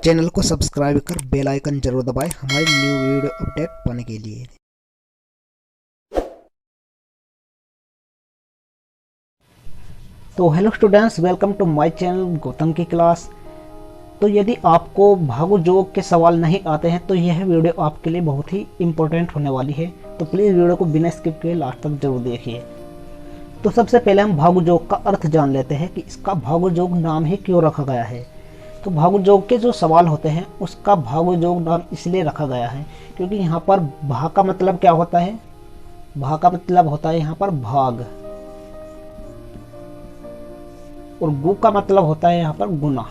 Channel को subscribe कर bell icon जरूर दबाएं हमारी न्यू वीडियो अपडेट पाने के लिए। तो hello students, welcome to my channel Gautam की क्लास। तो यदि आपको भागो जोग के सवाल नहीं आते हैं तो यह वीडियो आपके लिए बहुत ही इम्पोर्टेंट होने वाली है। तो प्लीज़ वीडियो को बिना स्किप किए लास्ट तक जरूर देखिए। तो सबसे पहले हम भागो जोग का अर्थ जान लेते हैं कि इसका भागो जोग नाम ही क्यों रखा गया है। तो भागो जोग के जो सवाल होते हैं उसका भागो जोग नाम इसलिए रखा गया है क्योंकि यहाँ पर भा का मतलब क्या होता है, भा का मतलब होता है यहाँ पर भाग, और गु का मतलब होता है यहाँ पर गुना।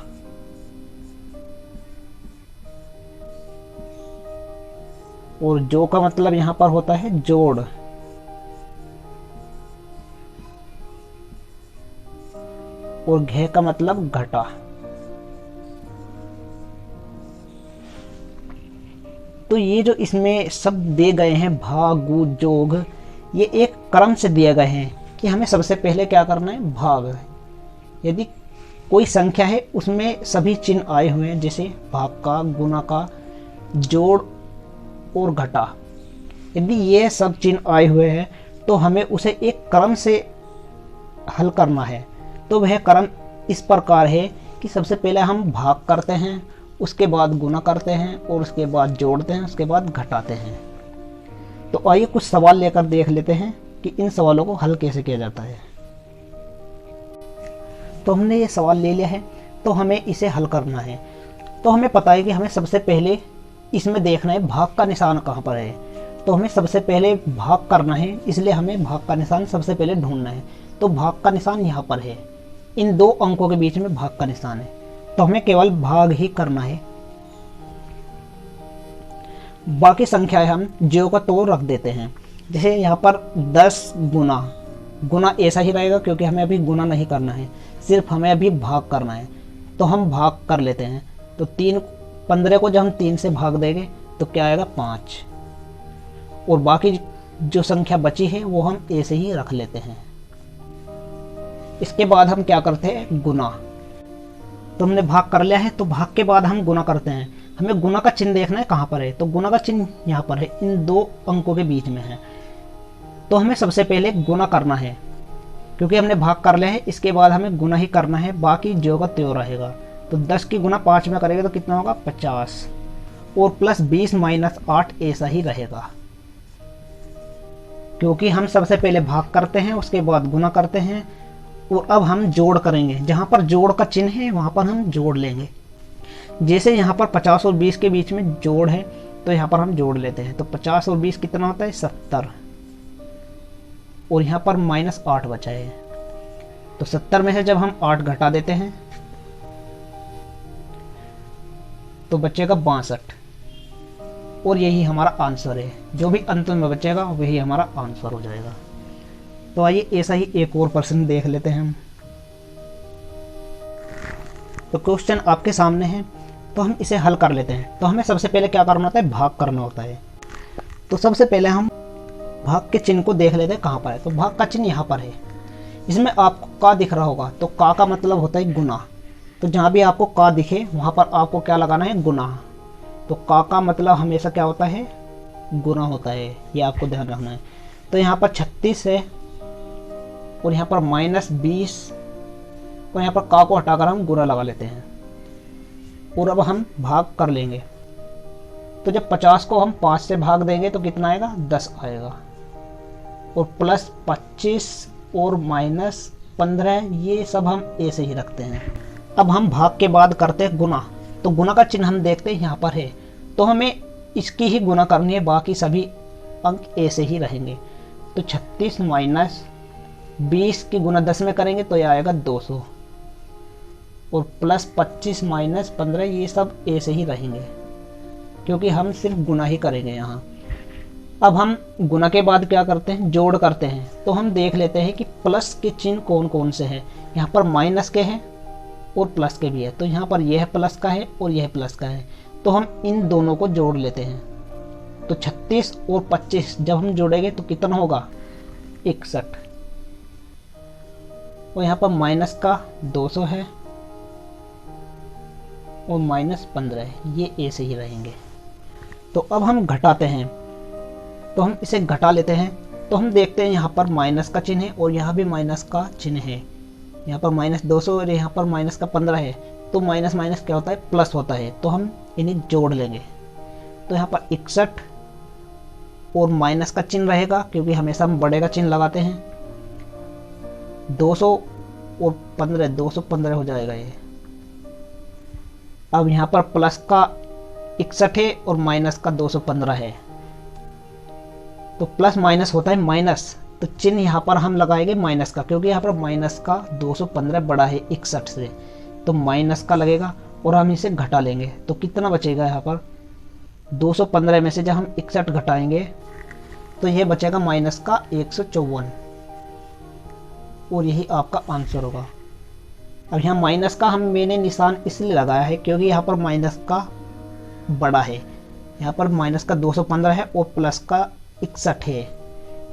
और जो का मतलब यहाँ पर होता है जोड़, और घे का मतलब घटा। तो ये जो इसमें शब्द दिए गए हैं भाग गु जोग, ये एक क्रम से दिए गए हैं कि हमें सबसे पहले क्या करना है, भाग। यदि कोई संख्या है उसमें सभी चिन्ह आए हुए हैं जैसे भाग का, गुना का, जोड़ और घटा, यदि ये सब चिन्ह आए हुए हैं तो हमें उसे एक क्रम से हल करना है। तो वह क्रम इस प्रकार है कि सबसे पहले हम भाग करते हैं, उसके बाद गुना करते हैं, और उसके बाद जोड़ते हैं, उसके बाद घटाते हैं। तो आइए कुछ सवाल लेकर देख लेते हैं कि इन सवालों को हल कैसे किया जाता है। तो हमने ये सवाल ले लिया है, तो हमें इसे हल करना है। तो हमें पता है कि हमें सबसे पहले इसमें देखना है भाग का निशान कहाँ पर है। तो हमें सबसे पहले भाग करना है, इसलिए हमें भाग का निशान सबसे पहले ढूंढना है। तो भाग का निशान यहाँ पर है, इन दो अंकों के बीच में भाग का निशान है। तो हमें केवल भाग ही करना है, बाकी संख्याएं हम ज्यों का त्यों रख देते हैं। जैसे यहाँ पर 10 गुना, गुना ऐसा ही रहेगा क्योंकि हमें अभी गुना नहीं करना है, सिर्फ हमें अभी भाग करना है। तो हम भाग कर लेते हैं। तो 15 को जब हम 3 से भाग देंगे तो क्या आएगा, 5। और बाकी जो संख्या बची है वो हम ऐसे ही रख लेते हैं। इसके बाद हम क्या करते हैं, गुना। तो हमने भाग कर लिया है, तो भाग के बाद हम गुना करते हैं। हमें गुना का चिन्ह देखना है कहाँ पर है। तो गुना का चिन्ह यहाँ पर है, इन दो अंकों के बीच में है। तो हमें सबसे पहले गुना करना है क्योंकि हमने भाग कर लिया है। इसके बाद हमें गुना ही करना है, बाकी ज्यों का त्यों रहेगा। तो 10 की गुना 5 में करेंगे तो कितना होगा, 50, और प्लस 20 माइनस 8 ऐसा ही रहेगा क्योंकि हम सबसे पहले भाग करते हैं, उसके बाद गुना करते हैं, और अब हम जोड़ करेंगे। जहाँ पर जोड़ का चिन्ह है वहाँ पर हम जोड़ लेंगे। जैसे यहाँ पर 50 और 20 के बीच में जोड़ है तो यहाँ पर हम जोड़ लेते हैं। तो 50 और 20 कितना होता है, 70, और यहाँ पर माइनस 8 बचा है। तो 70 में से जब हम 8 घटा देते हैं तो बचेगा 62, और यही हमारा आंसर है। जो भी अंत में बचेगा वही हमारा आंसर हो जाएगा। तो आइए ऐसा ही एक और प्रश्न देख लेते हैं हम। तो क्वेश्चन आपके सामने है, तो हम इसे हल कर लेते हैं। तो हमें सबसे पहले क्या करना होता है, भाग करना होता है। तो सबसे पहले हम भाग के चिन्ह को देख लेते हैं कहाँ पर है। तो भाग का चिन्ह यहाँ पर है, इसमें आपको का दिख रहा होगा। तो का मतलब होता है गुना। तो जहाँ भी आपको का दिखे वहाँ पर आपको क्या लगाना है, गुना। तो का मतलब हमेशा क्या होता है, गुना होता है, ये आपको ध्यान रखना है। तो यहाँ पर 36 है, और यहाँ पर -20, और यहाँ पर का को हटाकर हम गुना लगा लेते हैं। और अब हम भाग कर लेंगे। तो जब 50 को हम 5 से भाग देंगे तो कितना आएगा, 10 आएगा, और प्लस 25 और माइनस 15, ये सब हम ऐसे ही रखते हैं। अब हम भाग के बाद करते हैं गुना। तो गुना का चिन्ह हम देखते हैं यहाँ पर है, तो हमें इसकी ही गुना करनी है, बाकी सभी अंक ऐसे ही रहेंगे। तो 36 माइनस 20 की गुना 10 में करेंगे तो यह आएगा 200, और प्लस 25 माइनस 15, ये सब ऐसे ही रहेंगे क्योंकि हम सिर्फ गुना ही करेंगे यहाँ। अब हम गुना के बाद क्या करते हैं, जोड़ करते हैं। तो हम देख लेते हैं कि प्लस के चिन्ह कौन कौन से हैं। यहाँ पर माइनस के हैं और प्लस के भी है। तो यहाँ पर यह प्लस का है और यह प्लस का है, तो हम इन दोनों को जोड़ लेते हैं। तो 36 और 25 जब हम जोड़ेंगे तो कितना होगा, 61, और यहाँ पर माइनस का 200 है, और -15 ये ऐसे ही रहेंगे। तो अब हम घटाते हैं, तो हम इसे घटा लेते हैं। तो हम देखते हैं यहाँ पर माइनस का चिन्ह है और यहाँ भी माइनस का चिन्ह है। यहाँ पर -200 और यहाँ पर -15 है। तो माइनस माइनस क्या होता है, प्लस होता है। तो हम इन्हें जोड़ लेंगे। तो यहाँ पर 61 और माइनस का चिन्ह रहेगा, क्योंकि हमेशा हम बड़े का चिन्ह लगाते हैं। 200 और 15, 215 हो जाएगा ये। अब यहाँ पर प्लस का 61 है और माइनस का 215 है। तो प्लस माइनस होता है माइनस, तो चिन्ह यहाँ पर हम लगाएंगे माइनस का, क्योंकि यहाँ पर माइनस का 215 बड़ा है 61 से, तो माइनस का लगेगा और हम इसे घटा लेंगे। तो कितना बचेगा यहाँ पर, 215 में से जब हम 61 घटाएंगे तो ये बचेगा माइनस का 154, और यही आपका आंसर होगा। अब यहाँ माइनस का मैंने निशान इसलिए लगाया है क्योंकि यहाँ पर माइनस का बड़ा है। यहाँ पर माइनस का 215 है और प्लस का 61 है,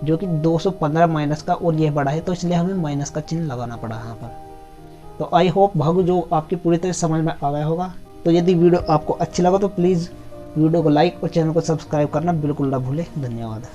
जो कि 215 माइनस का और ये बड़ा है, तो इसलिए हमें माइनस का चिन्ह लगाना पड़ा यहाँ पर। तो आई होप भागू जो आपकी पूरी तरह समझ में आ गया होगा। तो यदि वीडियो आपको अच्छी लगा तो प्लीज़ वीडियो को लाइक और चैनल को सब्सक्राइब करना बिल्कुल ना भूलें। धन्यवाद।